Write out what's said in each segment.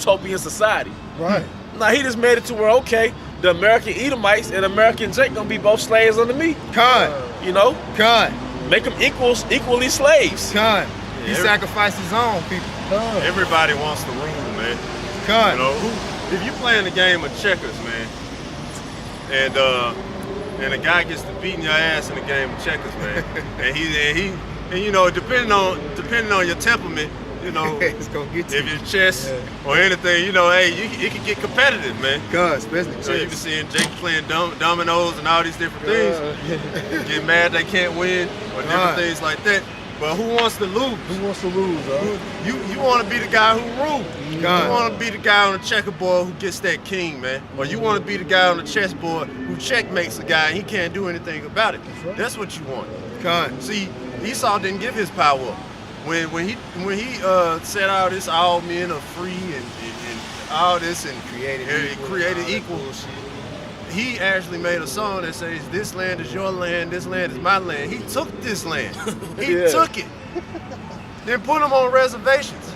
utopian society. Right. Now he just made it to where, okay, the American Edomites and American Jake gonna be both slaves under me. You know? Make them equally slaves. He sacrificed his own people. Everybody wants to rule, man. You know, if you playing the game of checkers, man, and a guy gets to beating your ass in the game of checkers, man, and you know, depending on your temperament, you know, it's gonna get you. if it's chess or anything, you know, hey, it can get competitive, man. Especially so you can see Jake playing dominoes and all these different things. Get mad they can't win or different things like that. But who wants to lose? Who wants to lose, You want to be the guy who rules. You want to be the guy on the checkerboard who gets that king, man. Or you want to be the guy on the chessboard who checkmates a guy and he can't do anything about it. That's what you want. See, Esau didn't give his power up. When he said all this, all men are free and all this and created equal. He actually made a song that says, this land is your land, this land is my land. He took this land. He took it. Then put him on reservations.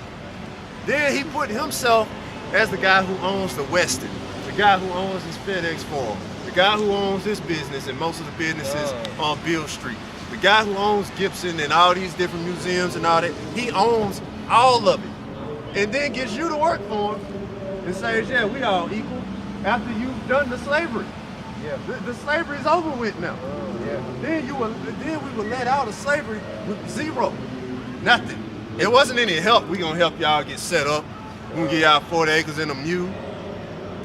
Then he put himself as the guy who owns the Western, the guy who owns his FedEx farm, the guy who owns this business and most of the businesses on Beale Street, the guy who owns Gibson and all these different museums and all that. He owns all of it. And then gets you to work for him and says, yeah, we all equal. After you've done the slavery. The slavery is over with now. Then we were let out of slavery with zero. Nothing. It wasn't any help. We gonna help y'all get set up. We gonna give y'all 40 acres and a mule.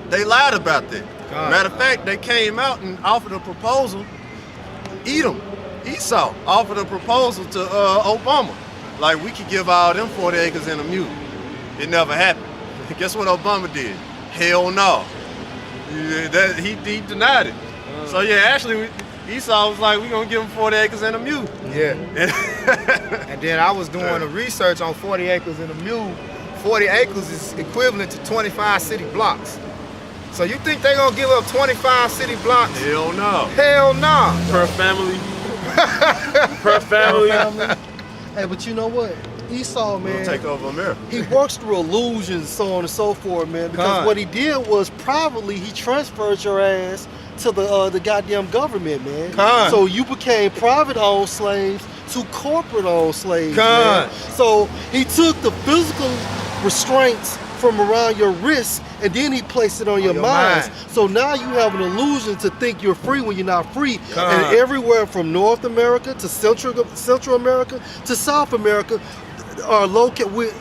They lied about that. Matter of fact, they came out and offered a proposal. Esau offered a proposal to Obama. Like, we could give all them 40 acres and a mule. It never happened. Guess what Obama did? Hell no. He denied it. So yeah, actually Esau was like, we're gonna give him 40 acres and a mule. And then I was doing a research on 40 acres and a mule. 40 acres is equivalent to 25 city blocks. So you think they're gonna give up 25 city blocks? Hell no. Hell no. Per family. Per family. Hey, but you know what? Esau, man, take over America. He works through illusions, so on and so forth, man. Because what he did was privately he transferred your ass to the goddamn government, man. So you became private-owned slaves to corporate-owned slaves, man. So he took the physical restraints from around your wrist and then he placed it on your mind. So now you have an illusion to think you're free when you're not free. And everywhere from North America to Central America to South America are located.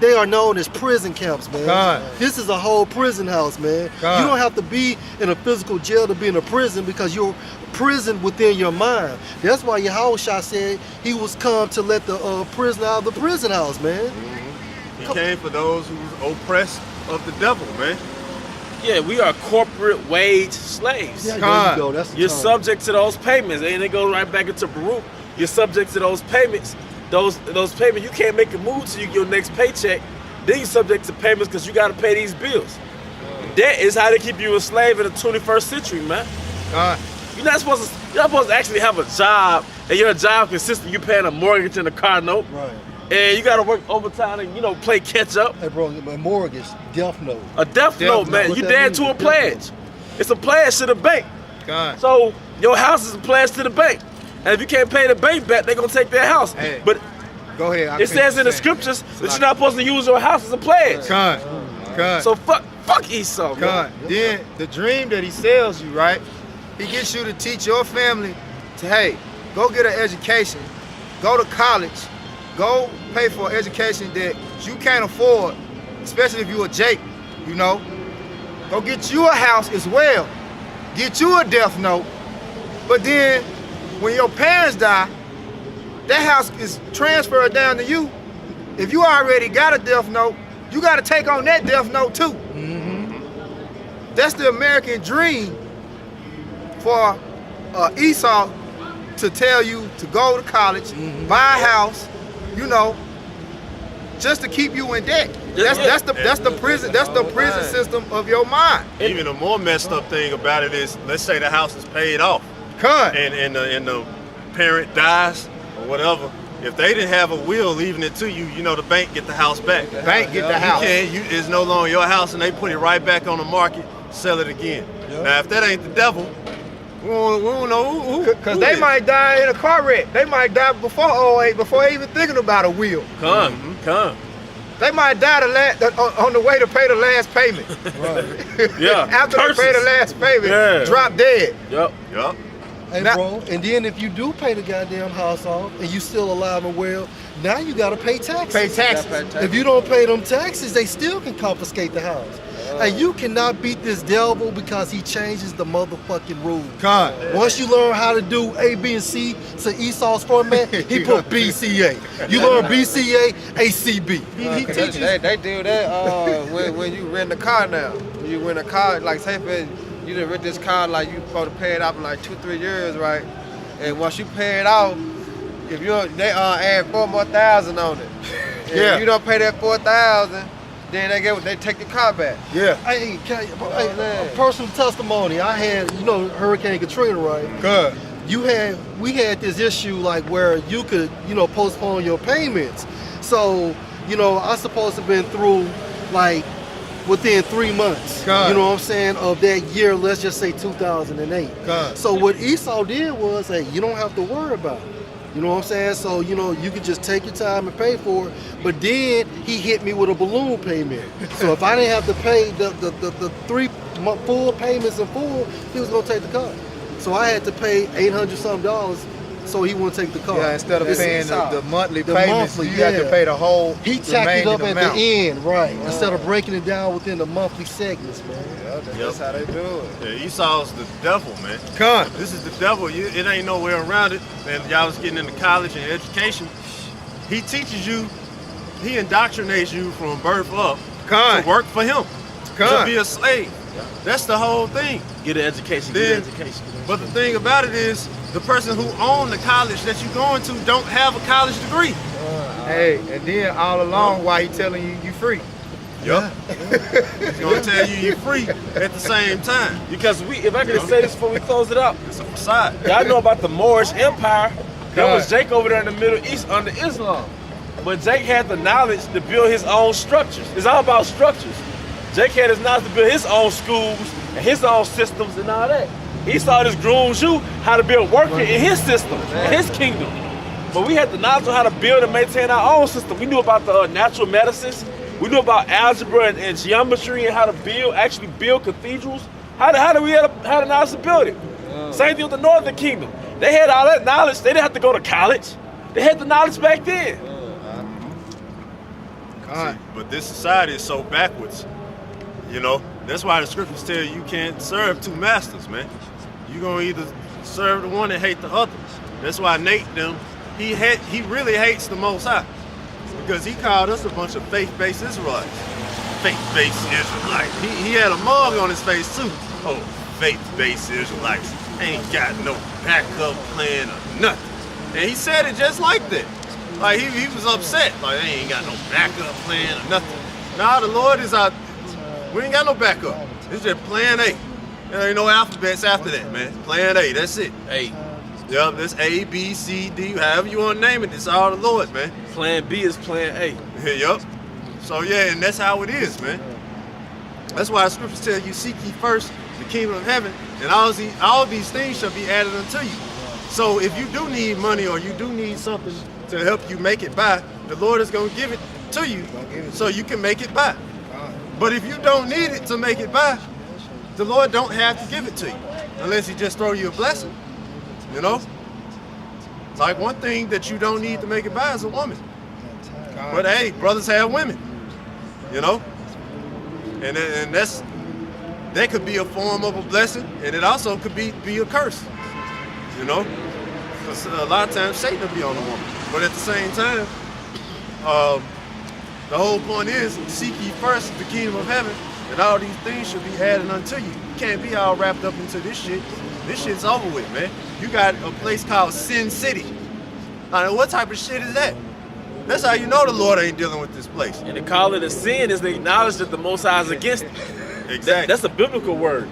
They are known as prison camps, man. This is a whole prison house, man. You don't have to be in a physical jail to be in a prison because you're prisoned within your mind. That's why Yahushua said he was come to let the prisoner out of the prison house, man. He came for those who's oppressed of the devil, man. Yeah, we are corporate wage slaves. Yeah, there you go. That's You're subject to those payments, and they go right back into Baruch. You're subject to those payments. Those payments, you can't make a move to your next paycheck. Then you're subject to payments because you got to pay these bills. That is how they keep you a slave in the 21st century, man. You're not supposed to actually have a job, and your job consists of you paying a mortgage and a car note. Right. And you gotta work overtime and play catch up. Hey bro, a mortgage, death note. A death note, man. You dead to a pledge. It's a pledge to the bank. So your house is a pledge to the bank. And if you can't pay the bank back, they're gonna take their house. Hey, but go ahead. It says in the scriptures that you're not supposed to use your house as a pledge. So fuck Esau, man. Then the dream that he sells you, right? He gets you to teach your family to, hey, go get an education, go to college, go pay for an education that you can't afford, especially if you're a Jake, Go get you a house as well. Get you a death note. But then, when your parents die, that house is transferred down to you. If you already got a death note, you got to take on that death note too. That's the American dream for Esau to tell you to go to college, buy a house, just to keep you in debt. That's the prison system of your mind. Even a more messed up thing about it is, let's say the house is paid off, and the parent dies or whatever. If they didn't have a will leaving it to you, you know the bank get the house back. The bank get the house. It's no longer your house, and they put it right back on the market, sell it again. Now, if that ain't the devil, we don't know who. Because they might die in a car wreck. They might die before 08, before even thinking about a will. Come. They might die on the way to pay the last payment. Yeah. After they pay the last payment, drop dead. Yup. Hey, bro, and then if you do pay the goddamn house off and you still alive and well, now you gotta pay taxes. Pay taxes. If you don't pay them taxes, they still can confiscate the house. And you cannot beat this devil because he changes the motherfucking rules. Once you learn how to do A, B, and C to Esau's format, he put BCA. You learn BCA, ACB. He teaches. They do that when you rent a car now. When you rent a car, like say for you done rent this car, like you supposed to pay it off in like 2-3 years, right? And once you pay it off, if you they add 4 more thousand on it. If you don't pay that 4,000, then they take the car back. Hey, personal testimony. I had, Hurricane Katrina, right? Good. We had this issue like where you could, postpone your payments. So, I supposed to have been through like within 3 months. God. You know what I'm saying? Of that year, let's just say 2008. God. So what Esau did was, hey, you don't have to worry about it. You know what I'm saying? So, you can just take your time and pay for it. But then he hit me with a balloon payment. So if I didn't have to pay the 3 full payments in full, he was gonna take the car. So I had to pay $800-something so he wouldn't take the car. Yeah, instead of paying the monthly payments, you had to pay the whole. He tacked it up at amount. the end, right? Instead of breaking it down within the monthly segments, man. That's how they do it. Yeah, Esau's the devil, man. This is the devil. It ain't nowhere around it. And y'all was getting into college and education. He teaches you, he indoctrinates you from birth up to work for him, to be a slave. That's the whole thing. Get an education. But the thing about it is, the person who owned the college that you're going to don't have a college degree. Hey, and then all along, why he telling you free? Yup. He's gonna tell you you're free at the same time. Because if I could say this before we close it out, It's a facade. y'all know about the Moorish Empire. That was Jake over there in the Middle East under Islam. But Jake had the knowledge to build his own structures. It's all about structures. Jake had his knowledge to build his own schools and his own systems and all that. He saw this grooms you how to build working in his system, in his kingdom. But we had the knowledge on how to build and maintain our own system. We knew about the natural medicines. We knew about algebra and geometry and how to actually build cathedrals. How do we have the knowledge to build it? Same thing with the Northern Kingdom. They had all that knowledge. They didn't have to go to college. They had the knowledge back then. See, but this society is so backwards. That's why the scriptures tell you can't serve 2 masters, man. You're gonna either serve the one and hate the other. That's why Nate he really hates the Most High. Because he called us a bunch of faith-based Israelites. Faith-based Israelites. He had a mug on his face too. Oh, faith-based Israelites. Ain't got no backup plan or nothing. And he said it just like that. Like he was upset. Like they ain't got no backup plan or nothing. Nah, the Lord is our. We ain't got no backup. It's just plan A. There ain't no alphabets after that, man. Plan A, that's it. Hey, Yup, that's A, B, C, D, however you want to name it. It's all the Lord, man. plan B is plan A. Yup. So yeah, and that's how it is, man. That's why the scriptures tell you, seek ye first the kingdom of heaven, and all these things shall be added unto you. So if you do need money or you do need something to help you make it by, the Lord is going to give it to you so you can make it by. But if you don't need it to make it by, the Lord don't have to give it to you unless he just throw you a blessing. Like one thing that you don't need to make it by is a woman. But hey, brothers have women, and that could be a form of a blessing, and it also could be a curse, because a lot of times Satan will be on a woman. But at the same time, the whole point is, seek ye first the kingdom of heaven, and all these things should be added unto you. You can't be all wrapped up into this shit. This shit's over with, man. You got a place called Sin City. I mean, what type of shit is that? That's how you know the Lord ain't dealing with this place. And to call it a sin is to acknowledge that the Most High is against it. Exactly. That's a biblical word.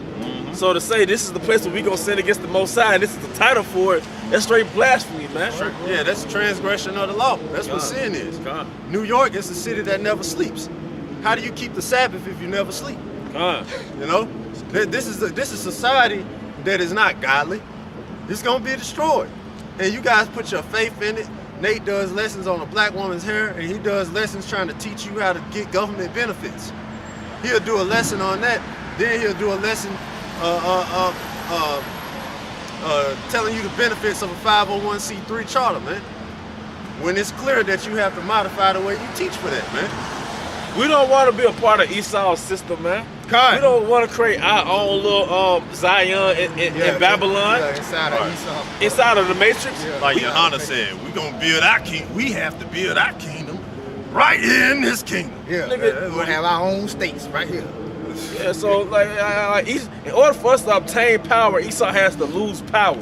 So to say this is the place where we gonna sin against the Most High, and this is the title for it, that's straight blasphemy, man. Yeah, that's transgression of the law. That's what sin is. God. New York is a city that never sleeps. How do you keep the Sabbath if you never sleep? God. You know, this is society that is not godly. It's gonna be destroyed. And you guys put your faith in it. Nate does lessons on a black woman's hair, and he does lessons trying to teach you how to get government benefits. He'll do a lesson on that. Then he'll do a lesson telling you the benefits of a 501c3 charter, man. When it's clear that you have to modify the way you teach for that, man. We don't want to be a part of Esau's system, man. God. We don't want to create our own little Zion in Babylon. Yeah, inside of Esau. Inside of the Matrix. Yeah. Like Johanna said, we're gonna build our kingdom. We have to build our kingdom right here in this kingdom. Yeah, Nigga, we're gonna have our own states right here. Yeah, so like in order for us to obtain power, Esau has to lose power.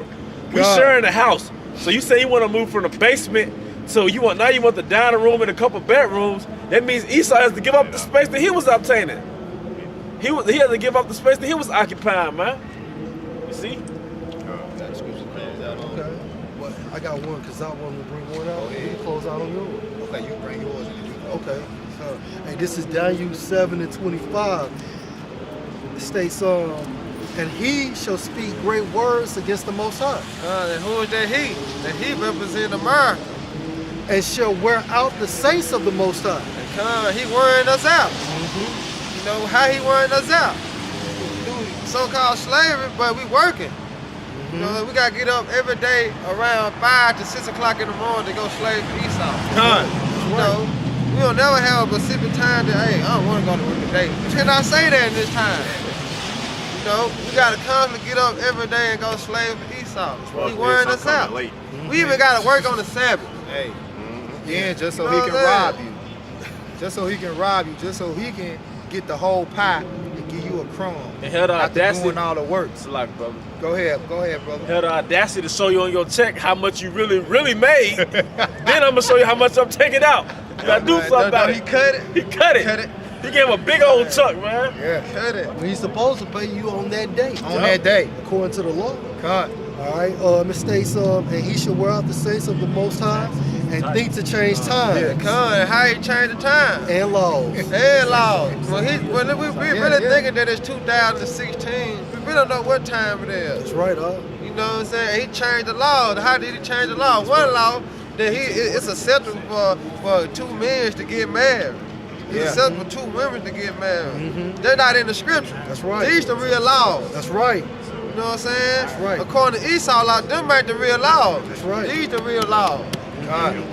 We God. sharing the house. So you say you want to move from the basement, so you want the dining room and a couple bedrooms. That means Esau has to give up the space that he was obtaining. He had to give up the space that he was occupying, man. You see? Okay. Well, I got one because I wanted to bring one out. You close out on yours. Okay, you bring yours in. Okay. Hey, this is Daniel 7:25. It states, and he shall speak great words against the Most High, And who is that he? That he represent America. and shall wear out the saints of the Most High. And he wearing us out. You know how he wearing us out? Through so-called slavery, but we working. You know, we gotta get up every day around 5 to 6 o'clock in the morning to go slave for Esau. You know, we don't never have a specific time that, hey, I don't want to go to work today. You cannot say that in this time. You know, we gotta constantly get up every day and go slave for Esau. He wearing us out. Late. We even gotta work on the Sabbath. Hey, yeah, just so You he know can what I'm rob you. Just so he can rob you. Just so he can get the whole pie and give you a crumb. And had the after audacity. doing all the work. It's like, brother. Go ahead, brother. Had the audacity to show you on your check how much you really made. Then I'm gonna show you how much I'm taking out. You gotta do something about He it. cut it. He cut it. Cut it. He gave him a big old chunk, man. Yeah, Cut it. He's supposed to pay you on that day, on that day. according to the law. Cut. All right. It states, and he shall wear out the saints of the Most High, and think to change times Con, how he changed the time? and laws. And laws. When we really thinking that it's 2016, we really don't know what time it is. That's right, You know what I'm saying? He changed the law. How did he change the law? One law that it's acceptable for two men to get married. It's acceptable for two women to get married. They're not in the scripture. That's right. These the real laws. That's right. You know what I'm saying? That's right. According to Esau law, them ain't the real laws. That's right. These the real laws.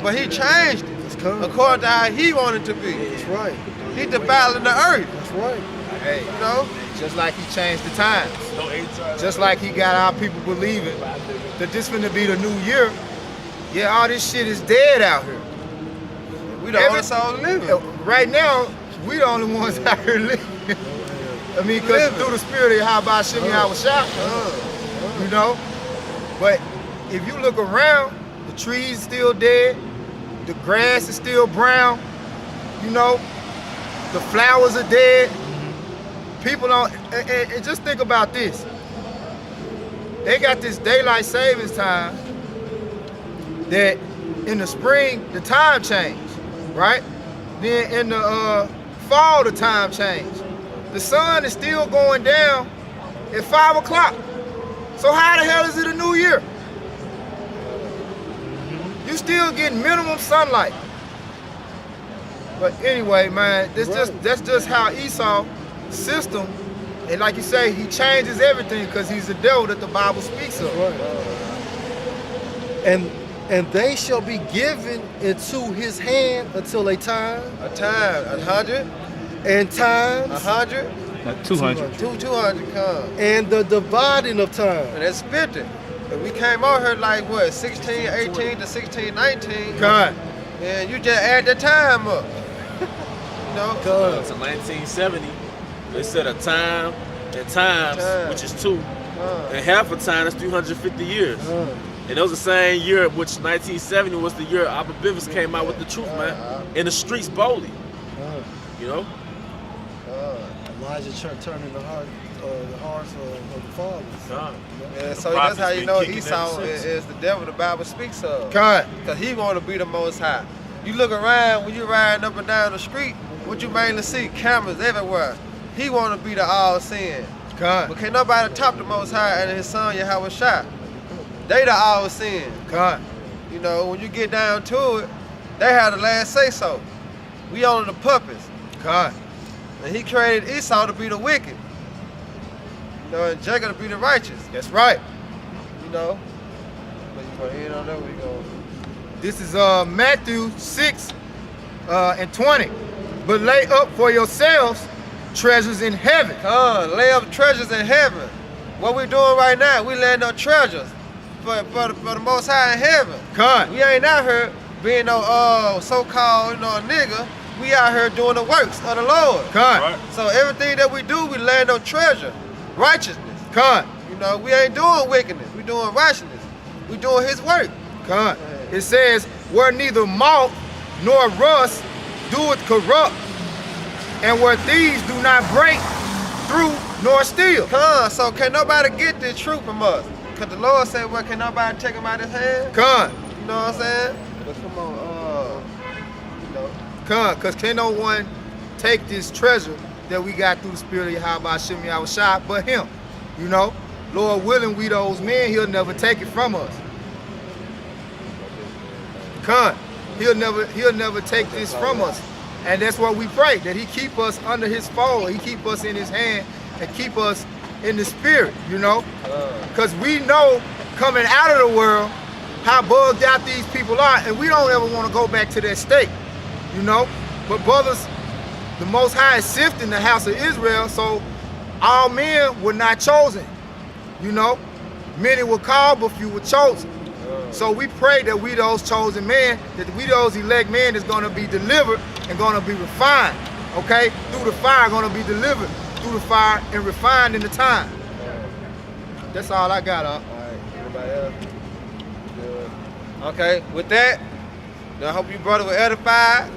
But he changed it That's coming. according to how he wanted to be. That's right. He divided the earth. That's right. Hey, You know? just like he changed the times. Just like he got our people believing that this finna be the new year. Yeah, all this shit is dead out here. We the only souls living. Right now, we the only ones out here living. I mean, because through the spirit of how about Shimmy I was shot, you know? But if you look around, the trees still dead, the grass is still brown, you know? The flowers are dead. People don't, and just think about this. They got this daylight savings time that in the spring, the time changed, right? Then in the fall, the time changed. The sun is still going down at 5 o'clock. So how the hell is it a new year? You still getting minimum sunlight. But anyway, man, that's just how Esau system, and like you say, he changes everything because he's the devil that the Bible speaks of. And they shall be given into his hand until a time A time, 100, and times 100, 200. 200 come. and the dividing of time. And that's 50. And we came out here like what, 16, 18 to 16, 19. God. And you just add the time up. You know? Up to 1970, they said a time and times, which is 2. And half a time is 350 years. And it was the same year, which 1970 was the year Abba Bivens came out with the truth, man. In the streets boldly. You know? Elijah turning the hearts of the fathers. Yeah, so that's how you know Esau is the devil the Bible speaks of. God. Because he want to be the Most High. You look around when you riding up and down the street, what you mainly see? Cameras everywhere. He want to be the all-seeing. God. But can't nobody top the Most High and his son Yahweh Shai. They the all-seeing. God. You know, when you get down to it, they have the last say-so. We only the puppets. God. And he created Esau to be the wicked. You know, and Jacob to be the righteous. That's right. You know. But you want to end on that, we go. This is Matthew 6 and 20. But lay up for yourselves treasures in heaven. Lay up treasures in heaven. What we doing right now, we laying up treasures for the Most High in heaven. God. We ain't out here being no so-called nigga. We out here doing the works of the Lord. God. Right. So everything that we do, we laying up treasure, righteousness. God. You know, we ain't doing wickedness. We doing righteousness. We doing His work. God. It says, where neither moth nor rust doeth corrupt, and where thieves do not break through nor steal. So can nobody get this truth from us? Because the Lord said, well, can nobody take him out of his hand? God. You know what I'm saying? But come on, you know. God, because can no one take this treasure that we got through the spirit of Yahweh Hashem Yahweh Shai but Him. You know? Lord willing, we those men, He'll never take it from us. God, He'll never take this from us. And that's what we pray, that He keep us under His fold, He keep us in His hand, and keep us in the spirit, you know? Because we know coming out of the world how bugged out these people are, and we don't ever want to go back to that state, you know? But brothers, the Most High is sifting the house of Israel, so all men were not chosen, you know? Many were called, but few were chosen. So we pray that we those chosen men, that we those elect men is going to be delivered and going to be refined, okay? Through the fire, going to be delivered through the fire and refined in the time. That's all I got, All right, anybody else? Good. Okay, with that, I hope you brother were edified,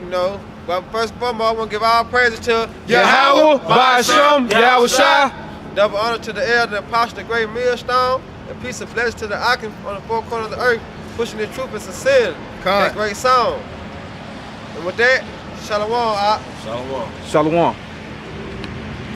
you know. But first and foremost, I want to give all praises to Yahweh, Ba'ashem, Yahweh Shai. Double honor to the elder and apostle, the great millstone, and peace and blessings to the Akim on the four corners of the earth, pushing the truth and sincerity. That great song. And with that, Shalom. Shalom. Shalom.